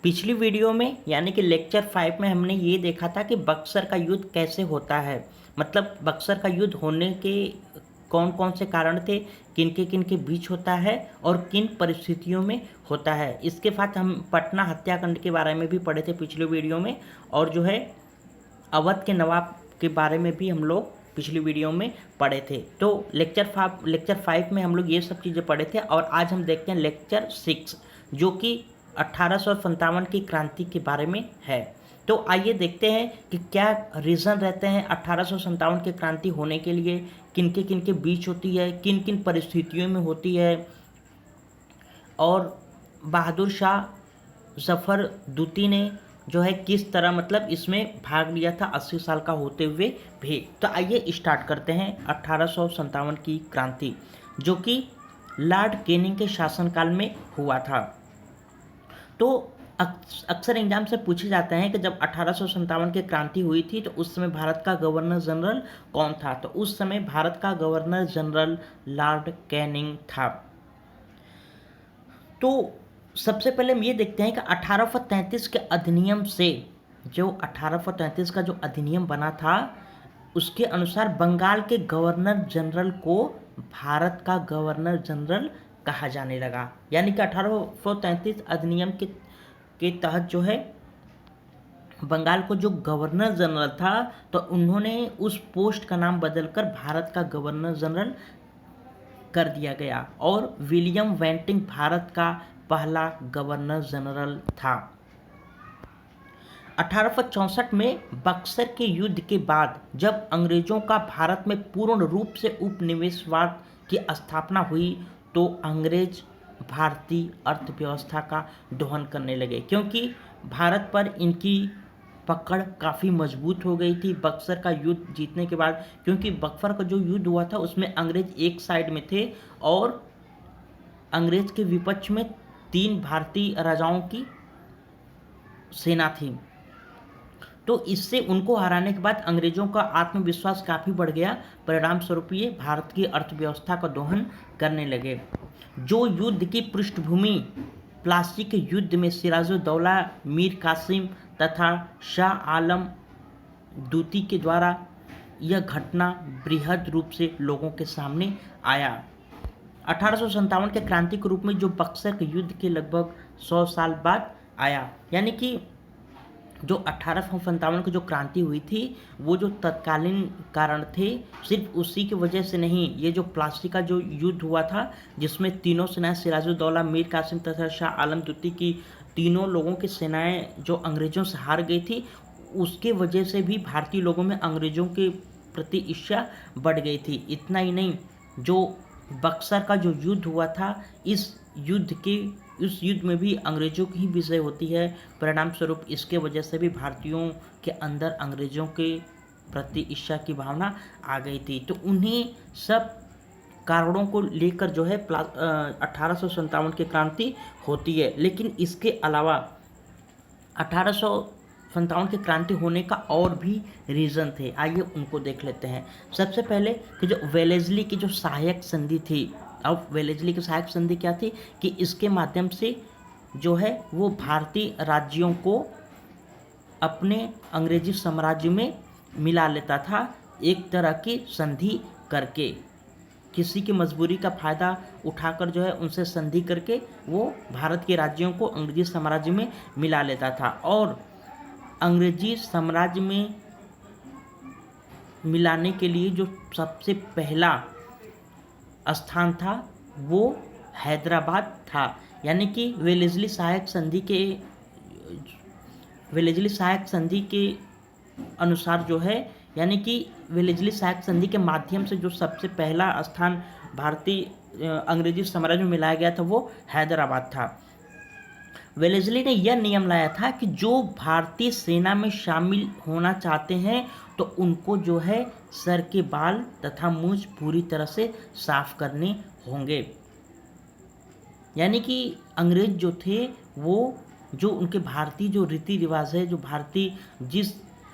पिछली वीडियो में यानी कि लेक्चर 5 में हमने ये देखा था कि बक्सर का युद्ध कैसे होता है। मतलब बक्सर का युद्ध होने के कौन कौन से कारण थे, किन के बीच होता है और किन परिस्थितियों में होता है। इसके साथ हम पटना हत्याकांड के बारे में भी पढ़े थे पिछली वीडियो में, और जो है अवध के नवाब के बारे में भी हम लोग पिछली वीडियो में पढ़े थे। तो लेक्चर 5 में हम लोग ये सब चीज़ें पढ़े थे, और आज हम देखते हैं लेक्चर 6 जो कि 1857 की क्रांति के बारे में है। तो आइए देखते हैं कि क्या रीज़न रहते हैं 1857 की क्रांति होने के लिए, किन के बीच होती है, किन किन परिस्थितियों में होती है, और बहादुर शाह जफ़र दूती ने जो है किस तरह मतलब इसमें भाग लिया था 80 साल का होते हुए भी। तो आइए स्टार्ट करते हैं 1857 की क्रांति, जो कि लॉर्ड कैनिंग के शासनकाल में हुआ था। तो अक्सर एग्जाम से पूछे जाते हैं कि जब 1857 की क्रांति हुई थी तो उस समय भारत का गवर्नर जनरल कौन था। तो उस समय भारत का गवर्नर जनरल लॉर्ड कैनिंग था। तो सबसे पहले हम ये देखते हैं कि 1833 के अधिनियम से, जो 1833 का जो अधिनियम बना था उसके अनुसार बंगाल के गवर्नर जनरल को भारत का गवर्नर जनरल कहा जाने लगा। यानी कि 1833 अधिनियम के तहत जो है बंगाल को जो गवर्नर जनरल था तो उन्होंने उस पोस्ट का नाम बदलकर भारत का गवर्नर जनरल कर दिया गया, और विलियम वेंटिंग भारत का पहला गवर्नर जनरल था। 1864 में बक्सर के युद्ध के बाद जब अंग्रेजों का भारत में पूर्ण रूप से उपनिवेशवाद की स्थापना हुई तो अंग्रेज भारतीय अर्थव्यवस्था का दोहन करने लगे, क्योंकि भारत पर इनकी पकड़ काफ़ी मजबूत हो गई थी बक्सर का युद्ध जीतने के बाद। क्योंकि बक्सर का जो युद्ध हुआ था उसमें अंग्रेज एक साइड में थे और अंग्रेज के विपक्ष में 3 भारतीय राजाओं की सेना थी। तो इससे उनको हराने के बाद अंग्रेजों का आत्मविश्वास काफ़ी बढ़ गया। परिणाम स्वरूप ये भारत की अर्थव्यवस्था का दोहन करने लगे। जो युद्ध की पृष्ठभूमि प्लासी के युद्ध में सिराजुद्दौला, मीर कासिम तथा शाह आलम दूती के द्वारा यह घटना बृहद रूप से लोगों के सामने आया। 1857 के क्रांति के रूप में जो बक्सर के युद्ध के लगभग 100 साल बाद आया। यानी कि जो 1857 की जो क्रांति हुई थी वो जो तत्कालीन कारण थे, सिर्फ उसी की वजह से नहीं, ये जो प्लासी का जो युद्ध हुआ था जिसमें तीनों सेनाएं सिराजुद्दौला, मीर कासिम तथा शाह आलम दूती की तीनों लोगों की सेनाएं जो अंग्रेजों से हार गई थी, उसके वजह से भी भारतीय लोगों में अंग्रेजों के प्रति ईर्ष्या बढ़ गई थी। इतना ही नहीं, जो बक्सर का जो युद्ध हुआ था इस युद्ध में भी अंग्रेजों की ही विजय होती है। परिणाम स्वरूप इसके वजह से भी भारतीयों के अंदर अंग्रेजों के प्रति ईर्ष्या की भावना आ गई थी। तो उन्हीं सब कारणों को लेकर जो है 1857 की क्रांति होती है। लेकिन इसके अलावा 1857 की क्रांति होने का और भी रीज़न थे, आइए उनको देख लेते हैं। सबसे पहले कि जो वेलेस्ली की जो सहायक संधि थी, अब वेलेस्ली की सहायक संधि क्या थी कि इसके माध्यम से जो है वो भारतीय राज्यों को अपने अंग्रेजी साम्राज्य में मिला लेता था, एक तरह की संधि करके। किसी की मजबूरी का फ़ायदा उठाकर जो है उनसे संधि करके वो भारत के राज्यों को अंग्रेजी साम्राज्य में मिला लेता था। और अंग्रेजी साम्राज्य में मिलाने के लिए जो सबसे पहला स्थान था वो हैदराबाद था। यानी कि वेलेस्ली सहायक संधि के अनुसार जो है, यानी कि वेलेस्ली सहायक संधि के माध्यम से जो सबसे पहला स्थान भारतीय अंग्रेजी साम्राज्य में मिलाया गया था वो हैदराबाद था। वेलेस्ली ने यह नियम लाया था कि जो भारतीय सेना में शामिल होना चाहते हैं तो उनको जो है सर के बाल तथा मूंछ पूरी तरह से साफ करने होंगे। यानी कि अंग्रेज जो थे वो जो उनके भारतीय जो रीति रिवाज है, जो भारतीय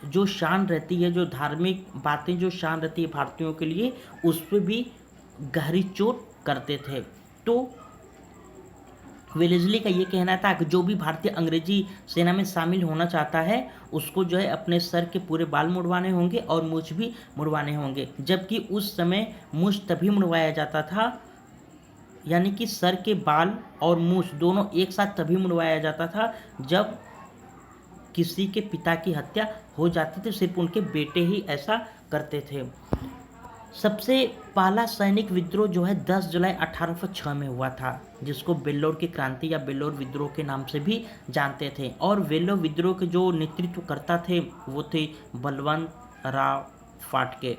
जो शान रहती है, जो धार्मिक बातें जो शान रहती है भारतीयों के लिए, उस पर भी गहरी चोट करते थे। तो वेलेस्ली का ये कहना था कि जो भी भारतीय अंग्रेजी सेना में शामिल होना चाहता है उसको जो है अपने सर के पूरे बाल मुड़वाने होंगे और मूछ भी मुड़वाने होंगे, जबकि उस समय मूछ तभी मुड़वाया जाता था, यानी कि सर के बाल और मूछ दोनों एक साथ तभी मुड़वाया जाता था जब किसी के पिता की हत्या हो जाती थी। सिर्फ उनके बेटे ही ऐसा करते थे। सबसे पहला सैनिक विद्रोह जो है 10 जुलाई 1806 में हुआ था, जिसको वेल्लोर की क्रांति या वेल्लोर विद्रोह के नाम से भी जानते थे। और वेल्लोर विद्रोह के जो नेतृत्वकर्ता थे वो थे बलवंत राव फाटके।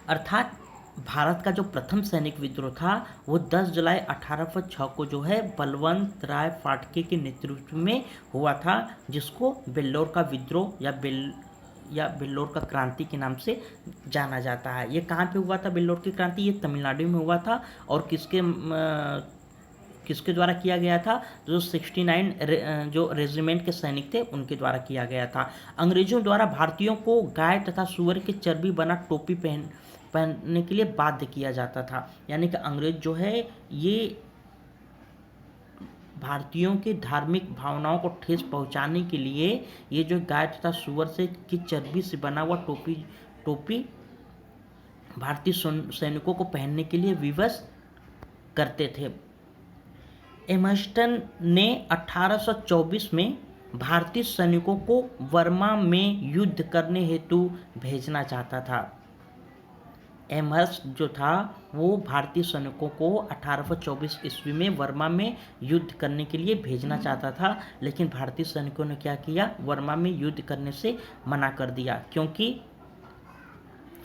अर्थात भारत का जो प्रथम सैनिक विद्रोह था वो 10 जुलाई 1806 को जो है बलवंत राय फाटके के नेतृत्व में हुआ था, जिसको वेल्लोर का विद्रोह या वेल्लोर का क्रांति के नाम से जाना जाता है। ये कहाँ पे हुआ था वेल्लोर की क्रांति? ये तमिलनाडु में हुआ था। और किसके द्वारा किया गया था? जो 69 जो रेजिमेंट के सैनिक थे उनके द्वारा किया गया था। अंग्रेजों द्वारा भारतीयों को गाय तथा सुअर की चर्बी बना टोपी पहनने के लिए बाध्य किया जाता था। यानी कि अंग्रेज जो है ये भारतीयों के धार्मिक भावनाओं को ठेस पहुंचाने के लिए ये जो गाय तथा सुअर से की चर्बी से बना हुआ टोपी भारतीय सैनिकों को पहनने के लिए विवश करते थे। एम्हर्स्टन ने 1824 में भारतीय सैनिकों को बर्मा में युद्ध करने हेतु भेजना चाहता था। एमहर्स्ट जो था वो भारतीय सैनिकों को 1824 ईस्वी में बर्मा में युद्ध करने के लिए भेजना चाहता था, लेकिन भारतीय सैनिकों ने क्या किया? बर्मा में युद्ध करने से मना कर दिया, क्योंकि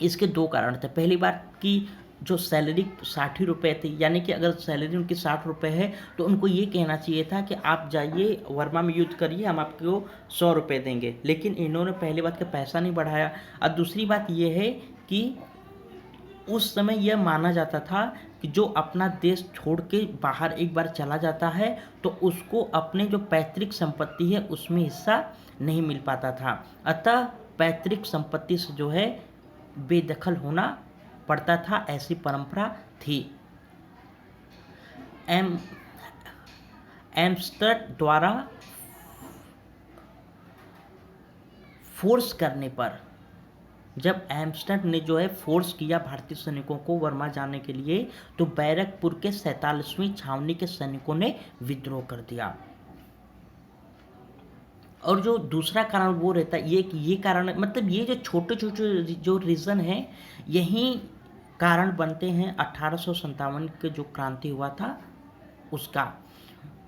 इसके दो कारण थे। पहली बात कि जो सैलरी 60 रुपये थी, यानी कि अगर सैलरी उनकी 60 रुपये है तो उनको ये कहना चाहिए था कि आप जाइए बर्मा में युद्ध करिए, हम आपको 100 रुपये देंगे। लेकिन इन्होंने पहली बात का पैसा नहीं बढ़ाया। और दूसरी बात ये है कि उस समय यह माना जाता था कि जो अपना देश छोड़ के बाहर एक बार चला जाता है तो उसको अपने जो पैतृक संपत्ति है उसमें हिस्सा नहीं मिल पाता था। अतः पैतृक संपत्ति से जो है बेदखल होना पड़ता था, ऐसी परंपरा थी। एम्स्टर्ड द्वारा फोर्स करने पर, जब एम्स्टर्ड ने जो है फोर्स किया भारतीय सैनिकों को बर्मा जाने के लिए, तो बैरकपुर के 47वीं छावनी के सैनिकों ने विद्रोह कर दिया। और जो दूसरा कारण वो रहता है ये कारण, मतलब ये जो छोटे छोटे जो रीज़न है यही कारण बनते हैं 1857 के जो क्रांति हुआ था उसका।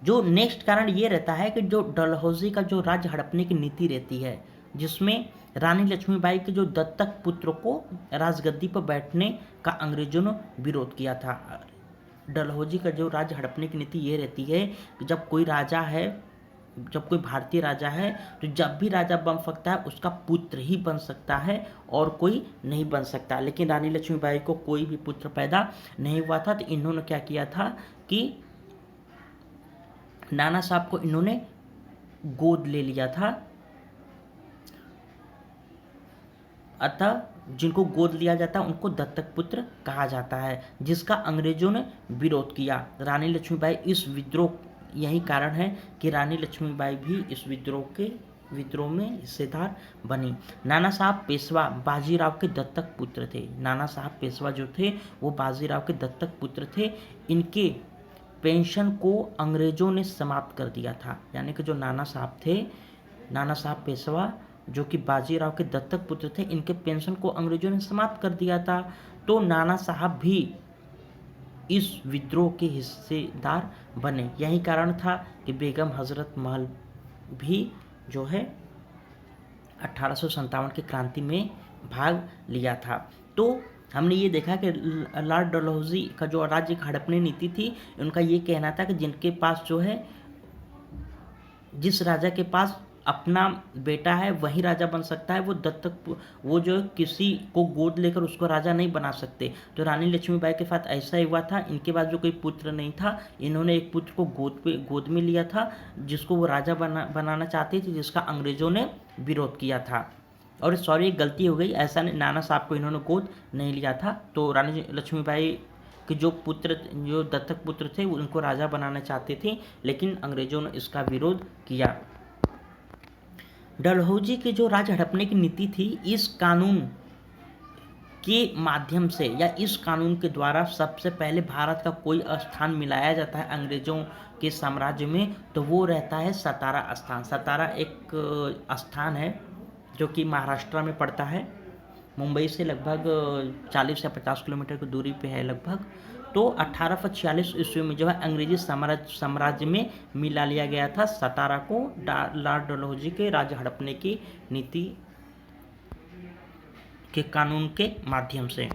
जो नेक्स्ट कारण ये रहता है कि जो डलहौजी का जो राज्य हड़पने की नीति रहती है, जिसमें रानी लक्ष्मीबाई के जो दत्तक पुत्र को राजगद्दी पर बैठने का अंग्रेजों ने विरोध किया था। डलहौजी का जो राज्य हड़पने की नीति ये रहती है कि जब कोई भारतीय राजा है तो जब भी राजा बन सकता है उसका पुत्र ही बन सकता है और कोई नहीं बन सकता। लेकिन रानी लक्ष्मीबाई को कोई भी पुत्र पैदा नहीं हुआ था, तो इन्होंने क्या किया था कि नाना साहब को इन्होंने गोद ले लिया था। अतः जिनको गोद लिया जाता है उनको दत्तक पुत्र कहा जाता है, जिसका अंग्रेजों ने विरोध किया। रानी लक्ष्मीबाई इस यही कारण है कि रानी लक्ष्मीबाई भी इस विद्रोह में हिस्सेदार बनी। नाना साहब पेशवा बाजीराव के दत्तक पुत्र थे। नाना साहब पेशवा जो थे वो बाजीराव के दत्तक पुत्र थे। इनके पेंशन को अंग्रेजों ने समाप्त कर दिया था। यानी कि जो नाना साहब पेशवा जो कि बाजीराव के दत्तक पुत्र थे, इनके पेंशन को अंग्रेजों ने समाप्त कर दिया था। तो नाना साहब भी इस विद्रोह के हिस्सेदार बने। यही कारण था कि बेगम हजरत महल भी जो है 1857 की क्रांति में भाग लिया था। तो हमने ये देखा कि लॉर्ड डलहौजी का जो राज्य हड़पने नीति थी, उनका ये कहना था कि जिनके पास जो है जिस राजा के पास अपना बेटा है वही राजा बन सकता है, वो जो किसी को गोद लेकर उसको राजा नहीं बना सकते। तो रानी लक्ष्मीबाई के साथ ऐसा ही हुआ था। इनके पास जो कोई पुत्र नहीं था, इन्होंने एक पुत्र को गोद में लिया था जिसको वो राजा बनाना चाहते थे, जिसका अंग्रेजों ने विरोध किया था। और सॉरी, गलती हो गई, ऐसा नहीं, नाना साहब को इन्होंने गोद नहीं लिया था। तो रानी लक्ष्मीबाई कि जो दत्तक पुत्र थे उनको राजा बनाना चाहते थे, लेकिन अंग्रेजों ने इसका विरोध किया। डलहौजी की जो राज हड़पने की नीति थी, इस कानून के माध्यम से या इस कानून के द्वारा सबसे पहले भारत का कोई स्थान मिलाया जाता है अंग्रेजों के साम्राज्य में, तो वो रहता है सतारा स्थान। सतारा एक स्थान है जो कि महाराष्ट्र में पड़ता है, मुंबई से लगभग 40 या 50 किलोमीटर की दूरी पे है लगभग। तो 1846 ईस्वी में जो है अंग्रेजी साम्राज्य में मिला लिया गया था सतारा को लॉर्ड डलहौजी के राज हड़पने की नीति के कानून के माध्यम से।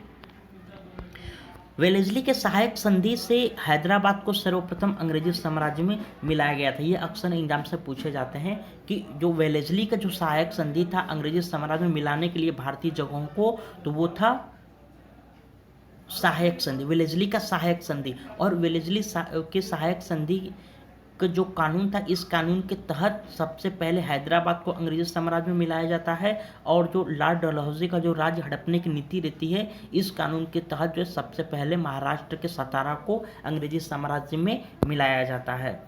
वेलेस्ली के सहायक संधि से हैदराबाद को सर्वप्रथम अंग्रेजी साम्राज्य में मिलाया गया था। ये अक्सर एग्जाम से पूछे जाते हैं कि जो वेलेस्ली का जो सहायक संधि था अंग्रेजी साम्राज्य में मिलाने के लिए भारतीय जगहों को, तो वो था सहायक संधि, वेलेस्ली का सहायक संधि। और वेलेस्ली के सहायक संधि का जो कानून था, इस कानून के तहत सबसे पहले हैदराबाद को अंग्रेजी साम्राज्य में मिलाया जाता है, और जो लॉर्ड डलहौजी का जो राज्य हड़पने की नीति रहती है, इस कानून के तहत जो सबसे पहले महाराष्ट्र के सतारा को अंग्रेजी साम्राज्य में मिलाया जाता है।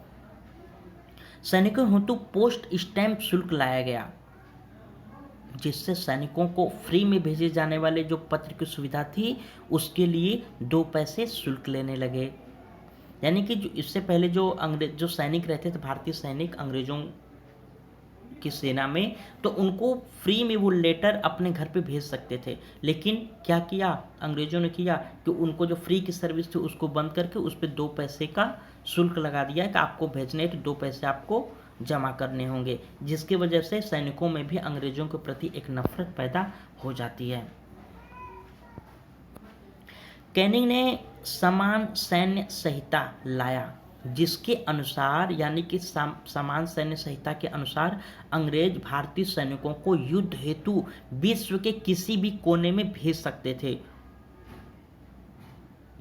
सैनिकों हेतु पोस्ट स्टैम्प शुल्क लाया गया, जिससे सैनिकों को फ्री में भेजे जाने वाले जो पत्र की सुविधा थी उसके लिए 2 पैसे शुल्क लेने लगे। यानी कि जो इससे पहले जो सैनिक रहते थे, भारतीय सैनिक अंग्रेजों की सेना में, तो उनको फ्री में वो लेटर अपने घर पे भेज सकते थे। लेकिन क्या किया अंग्रेजों ने किया कि उनको जो फ्री की सर्विस थी उसको बंद करके उस पर 2 पैसे का शुल्क लगा दिया कि आपको भेजने तो 2 पैसे आपको जमा करने होंगे, जिसकी वजह से सैनिकों में भी अंग्रेजों के प्रति एक नफरत पैदा हो जाती है। कैनिंग ने समान सैन्य संहिता लाया, जिसके अनुसार यानी कि समान सैन्य संहिता के अनुसार अंग्रेज भारतीय सैनिकों को युद्ध हेतु विश्व के किसी भी कोने में भेज सकते थे,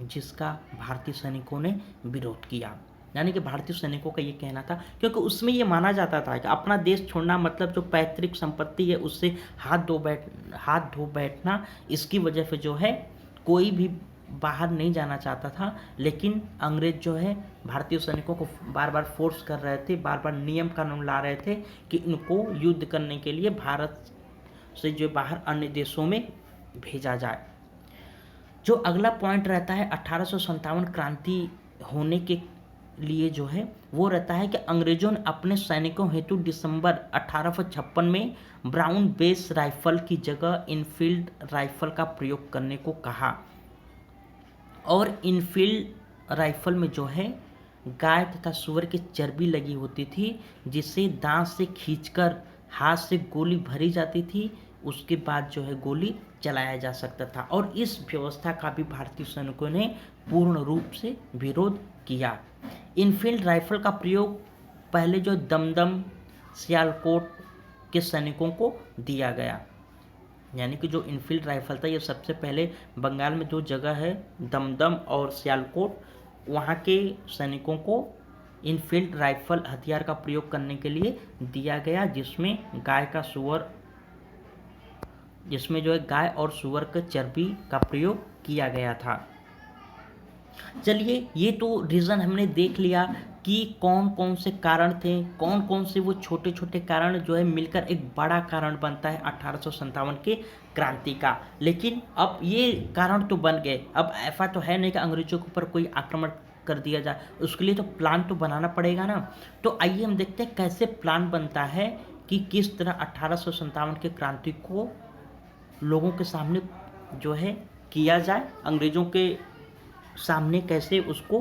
जिसका भारतीय सैनिकों ने विरोध किया। यानी कि भारतीय सैनिकों का ये कहना था, क्योंकि उसमें ये माना जाता था कि अपना देश छोड़ना मतलब जो पैतृक संपत्ति है उससे हाथ धो बैठना, इसकी वजह से जो है कोई भी बाहर नहीं जाना चाहता था। लेकिन अंग्रेज जो है भारतीय सैनिकों को बार बार फोर्स कर रहे थे, बार बार नियम कानून ला रहे थे कि इनको युद्ध करने के लिए भारत से जो बाहर अन्य देशों में भेजा जाए। जो अगला पॉइंट रहता है 1857 क्रांति होने के लिए जो है वो रहता है कि अंग्रेजों ने अपने सैनिकों हेतु दिसंबर 1856 में ब्राउन बेस राइफल की जगह इनफील्ड राइफल का प्रयोग करने को कहा। और इनफील्ड राइफल में जो है गाय तथा सुअर की चर्बी लगी होती थी, जिसे दांत से खींचकर हाथ से गोली भरी जाती थी, उसके बाद जो है गोली चलाया जा सकता था। और इस व्यवस्था का भी भारतीय सैनिकों ने पूर्ण रूप से विरोध किया। इनफील्ड राइफल का प्रयोग पहले जो दमदम सियालकोट के सैनिकों को दिया गया। यानी कि जो इनफील्ड राइफल था ये सबसे पहले बंगाल में 2 जगह है, दमदम और सियालकोट, वहाँ के सैनिकों को इनफील्ड राइफल हथियार का प्रयोग करने के लिए दिया गया, जिसमें जो है गाय और सुअर के चर्बी का प्रयोग किया गया था। चलिए, ये तो रीज़न हमने देख लिया कि कौन कौन से कारण थे, कौन कौन से वो छोटे छोटे कारण जो है मिलकर एक बड़ा कारण बनता है 1857 के क्रांति का। लेकिन अब ये कारण तो बन गए, अब ऐसा तो है नहीं कि अंग्रेजों के ऊपर कोई आक्रमण कर दिया जाए, उसके लिए तो प्लान तो बनाना पड़ेगा ना। तो आइए हम देखते हैं कैसे प्लान बनता है कि किस तरह 1857 के क्रांति को लोगों के सामने जो है किया जाए, अंग्रेजों के सामने कैसे उसको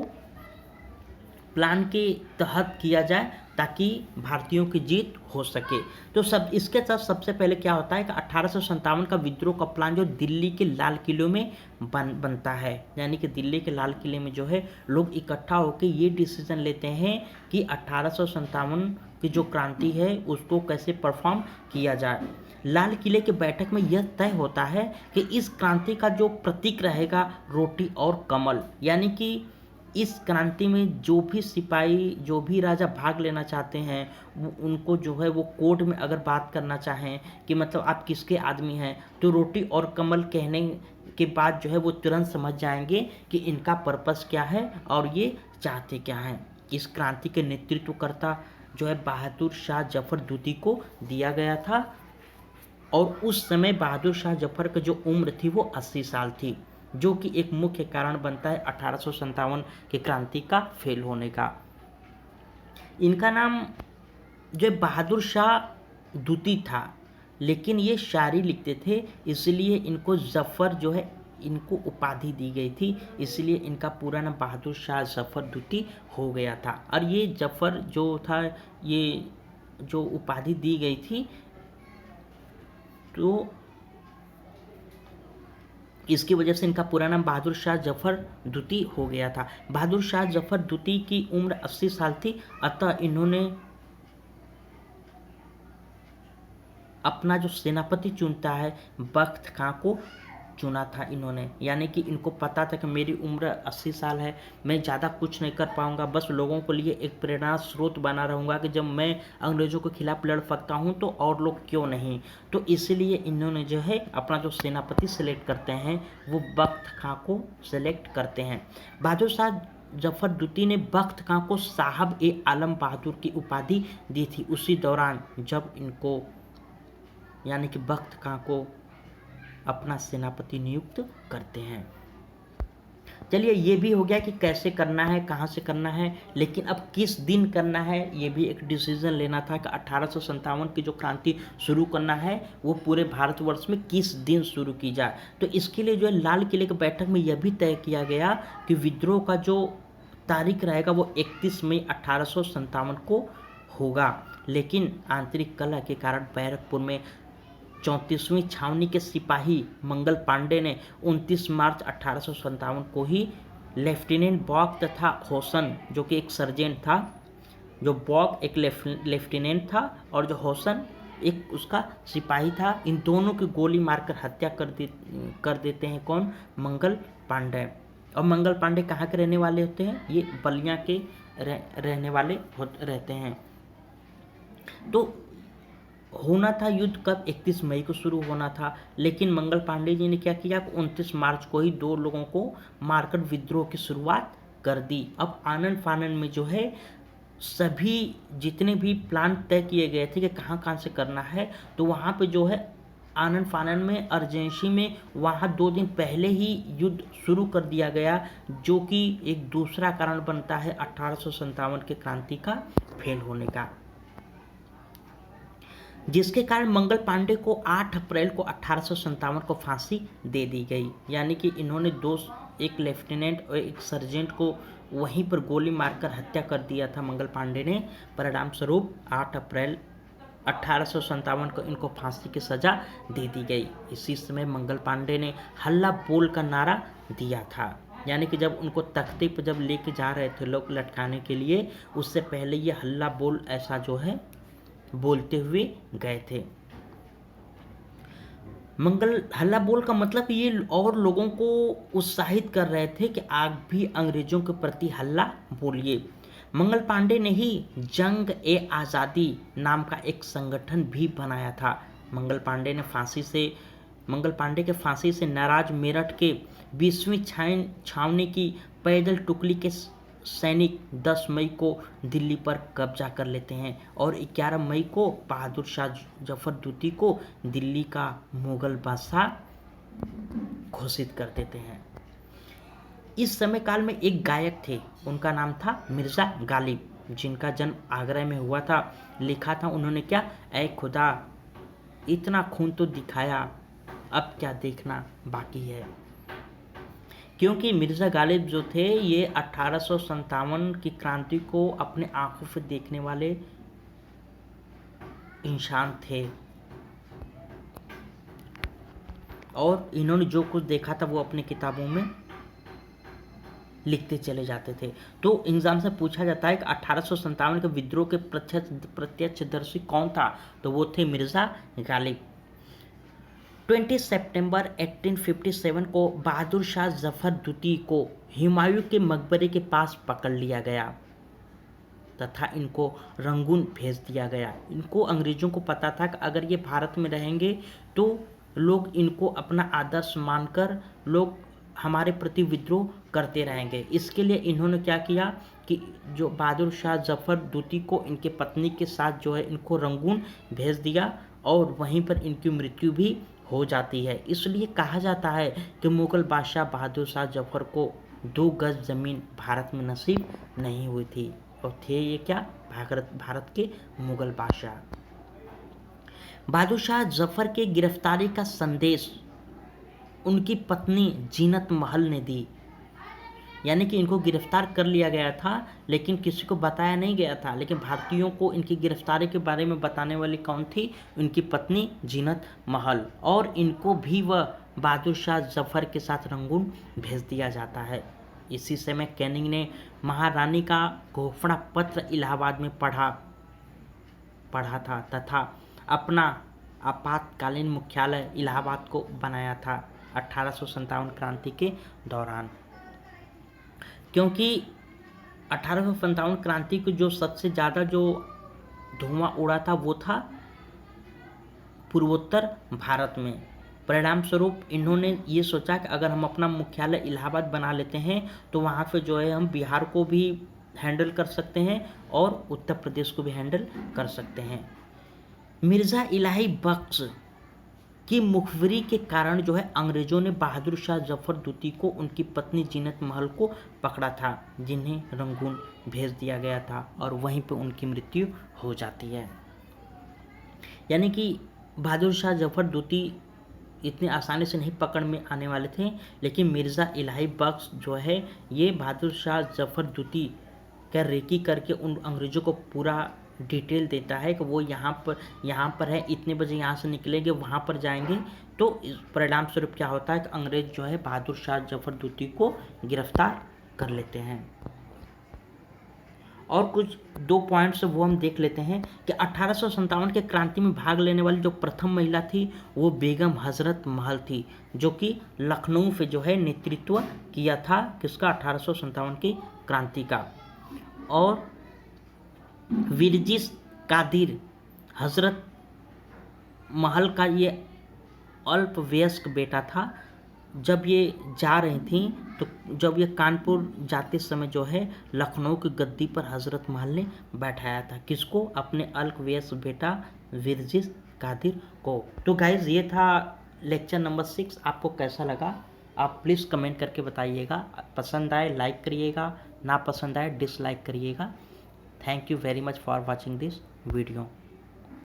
प्लान के तहत किया जाए ताकि भारतीयों की जीत हो सके। तो इसके साथ सबसे पहले क्या होता है कि 1857 का विद्रोह का प्लान जो दिल्ली के लाल किले में बनता है। यानी कि दिल्ली के लाल किले में जो है लोग इकट्ठा होकर ये डिसीजन लेते हैं कि 1857 की जो क्रांति है उसको कैसे परफॉर्म किया जाए। लाल किले की बैठक में यह तय होता है कि इस क्रांति का जो प्रतीक रहेगा रोटी और कमल, यानी कि इस क्रांति में जो भी सिपाही, जो भी राजा भाग लेना चाहते हैं उनको जो है वो कोर्ट में अगर बात करना चाहें कि मतलब आप किसके आदमी हैं, तो रोटी और कमल के बाद जो है वो तुरंत समझ जाएंगे कि इनका पर्पस क्या है और ये चाहते क्या हैं। इस क्रांति के नेतृत्वकर्ता जो है बहादुर शाह जफर द्वितीय को दिया गया था और उस समय बहादुर शाह जफर की जो उम्र थी वो 80 साल थी, जो कि एक मुख्य कारण बनता है 1857 की क्रांति का फेल होने का। इनका नाम जो है बहादुर शाह द्वितीय था, लेकिन ये शायरी लिखते थे, इसलिए इनको जफ़र जो है इनको उपाधि दी गई थी, इसलिए इनका पूरा नाम बहादुर शाह जफ़र द्वितीय हो गया था। और ये जफ़र जो था, ये जो उपाधि दी गई थी, तो इसकी वजह से इनका पूरा नाम बहादुर शाह जफर द्वितीय हो गया था। बहादुर शाह जफर द्वितीय की उम्र 80 साल थी, अतः इन्होंने अपना जो सेनापति चुनता है बख्त खां को चुना था इन्होंने, यानी कि इनको पता था कि मेरी उम्र 80 साल है, मैं ज़्यादा कुछ नहीं कर पाऊंगा, बस लोगों के लिए एक प्रेरणा स्रोत बना रहूँगा कि जब मैं अंग्रेज़ों के खिलाफ लड़ सकता हूँ तो और लोग क्यों नहीं। तो इसलिए इन्होंने जो है अपना जो सेनापति सेलेक्ट करते हैं वो बख्त खां को सेलेक्ट करते हैं। बहादुर शाह जफर द्वितीय ने बख्त खां को साहब ए आलम बहादुर की उपाधि दी थी उसी दौरान जब इनको, यानी कि बख्त खां को अपना सेनापति नियुक्त करते हैं। चलिए ये भी हो गया कि कैसे करना है, कहाँ से करना है, लेकिन अब किस दिन करना है ये भी एक डिसीजन लेना था कि 1857 की जो क्रांति शुरू करना है वो पूरे भारतवर्ष में किस दिन शुरू की जाए। तो इसके लिए जो है लाल किले की बैठक में यह भी तय किया गया कि विद्रोह का जो तारीख रहेगा वो 31 मई 1857 को होगा, लेकिन आंतरिक कलह के कारण बैरकपुर में 34वीं छावनी के सिपाही मंगल पांडे ने 29 मार्च 1857 को ही लेफ्टिनेंट बॉक तथा होसन जो कि एक सर्जेंट था, जो बॉक एक लेफ्टिनेंट था और जो होसन एक उसका सिपाही था, इन दोनों की गोली मारकर हत्या कर देते हैं कौन, मंगल पांडे। और मंगल पांडे कहाँ के रहने वाले होते हैं, ये बलिया के रहने वाले रहते हैं। तो होना था युद्ध कब, 31 मई को शुरू होना था, लेकिन मंगल पांडे जी ने क्या किया, 29 मार्च को ही 2 लोगों को मारकर विद्रोह की शुरुआत कर दी। अब आनन फानन में जो है सभी जितने भी प्लान तय किए गए थे कि कहाँ कहाँ से करना है, तो वहाँ पे जो है आनन फानन में अर्जेंसी में वहाँ 2 दिन पहले ही युद्ध शुरू कर दिया गया, जो कि एक दूसरा कारण बनता है 1857 के क्रांति का फेल होने का, जिसके कारण मंगल पांडे को 8 अप्रैल को 1857 को फांसी दे दी गई। यानी कि इन्होंने एक लेफ्टिनेंट और एक सर्जेंट को वहीं पर गोली मारकर हत्या कर दिया था मंगल पांडे ने। परिणाम स्वरूप 8 अप्रैल 1857 को इनको फांसी की सजा दे दी गई। इसी समय मंगल पांडे ने हल्ला बोल का नारा दिया था, यानी कि जब उनको तख्ते पर जब लेके जा रहे थे लोग लटकाने के लिए, उससे पहले ये हल्ला बोल ऐसा जो है बोलते हुए गए थे। मंगल हल्ला बोल का मतलब ये और लोगों को उत्साहित कर रहे थे कि आप भी अंग्रेजों के प्रति हल्ला बोलिए। मंगल पांडे ने ही जंग ए आज़ादी नाम का एक संगठन भी बनाया था। मंगल पांडे के फांसी से नाराज मेरठ के 20वीं छावनी की पैदल टुकड़ी के सैनिक 10 मई को दिल्ली पर कब्जा कर लेते हैं और 11 मई को बहादुर शाह जफर द्वितीय को दिल्ली का मुगल बादशाह घोषित कर देते हैं। इस समय काल में एक गायक थे, उनका नाम था मिर्ज़ा गालिब, जिनका जन्म आगरा में हुआ था। लिखा था उन्होंने क्या, ऐ खुदा इतना खून तो दिखाया, अब क्या देखना बाकी है। क्योंकि मिर्ज़ा गालिब जो थे ये 1857 की क्रांति को अपने आंखों से देखने वाले इंसान थे और इन्होंने जो कुछ देखा था वो अपनी किताबों में लिखते चले जाते थे। तो एग्जाम से पूछा जाता है कि 1857 के विद्रोह के प्रत्यक्षदर्शी कौन था, तो वो थे मिर्ज़ा गालिब। 20 सितंबर 1857 को बहादुर शाह जफर द्वितीय को हुमायूं के मकबरे के पास पकड़ लिया गया तथा इनको रंगून भेज दिया गया। इनको अंग्रेजों को पता था कि अगर ये भारत में रहेंगे तो लोग इनको अपना आदर्श मानकर लोग हमारे प्रति विद्रोह करते रहेंगे। इसके लिए इन्होंने क्या किया कि जो बहादुर शाह जफ़र द्वितीय को इनके पत्नी के साथ जो है इनको रंगून भेज दिया और वहीं पर इनकी मृत्यु भी हो जाती है। इसलिए कहा जाता है कि मुग़ल बादशाह बहादुर शाह जफ़र को 2 गज ज़मीन भारत में नसीब नहीं हुई थी और थे ये क्या, भारत के मुग़ल बादशाह। बहादुर शाह जफ़र के गिरफ्तारी का संदेश उनकी पत्नी जीनत महल ने दी, यानी कि इनको गिरफ्तार कर लिया गया था लेकिन किसी को बताया नहीं गया था, लेकिन भारतीयों को इनकी गिरफ्तारी के बारे में बताने वाली कौन थी, उनकी पत्नी जीनत महल, और इनको भी वह बहादुर शाह जफ़र के साथ रंगून भेज दिया जाता है। इसी समय कैनिंग ने महारानी का घोषणा पत्र इलाहाबाद में पढ़ा था तथा अपना आपातकालीन मुख्यालय इलाहाबाद को बनाया था 1857 क्रांति के दौरान। क्योंकि 1857 क्रांति की जो सबसे ज़्यादा जो धुआं उड़ा था वो था पूर्वोत्तर भारत में। परिणाम स्वरूप इन्होंने ये सोचा कि अगर हम अपना मुख्यालय इलाहाबाद बना लेते हैं तो वहाँ पे जो है हम बिहार को भी हैंडल कर सकते हैं और उत्तर प्रदेश को भी हैंडल कर सकते हैं। मिर्ज़ा इलाही बख्श की मुखबिरी के कारण जो है अंग्रेज़ों ने बहादुर शाह जफ़र द्वितीय को उनकी पत्नी जीनत महल को पकड़ा था, जिन्हें रंगून भेज दिया गया था और वहीं पर उनकी मृत्यु हो जाती है। यानी कि बहादुर शाह जफ़र द्वितीय इतनी आसानी से नहीं पकड़ में आने वाले थे, लेकिन मिर्ज़ा इलाही बख्श जो है ये बहादुर शाह जफ़र द्वितीय का रेकी करके उन अंग्रेज़ों को पूरा डिटेल देता है कि वो यहाँ पर है, इतने बजे यहाँ से निकलेंगे, वहाँ पर जाएंगे। तो इस परिणाम स्वरूप क्या होता है कि अंग्रेज़ जो है बहादुर शाह जफ़र द्वितीय को गिरफ्तार कर लेते हैं। और कुछ 2 पॉइंट्स वो हम देख लेते हैं कि 1857 के क्रांति में भाग लेने वाली जो प्रथम महिला थी वो बेगम हज़रत महल थी, जो कि लखनऊ से जो है नेतृत्व किया था किसका, 1857 की क्रांति का। और विरजिस कादिर हज़रत महल का ये अल्पवयस्क बेटा था। जब ये जा रही थी तो जब ये कानपुर जाते समय जो है लखनऊ की गद्दी पर हज़रत महल ने बैठाया था, किसको, अपने अल्पवयस्क बेटा विरजिस कादिर को। तो गाइज ये था लेक्चर नंबर 6। आपको कैसा लगा आप प्लीज़ कमेंट करके बताइएगा। पसंद आए लाइक करिएगा, ना पसंद आए डिसलाइक करिएगा। Thank you very much for watching this video.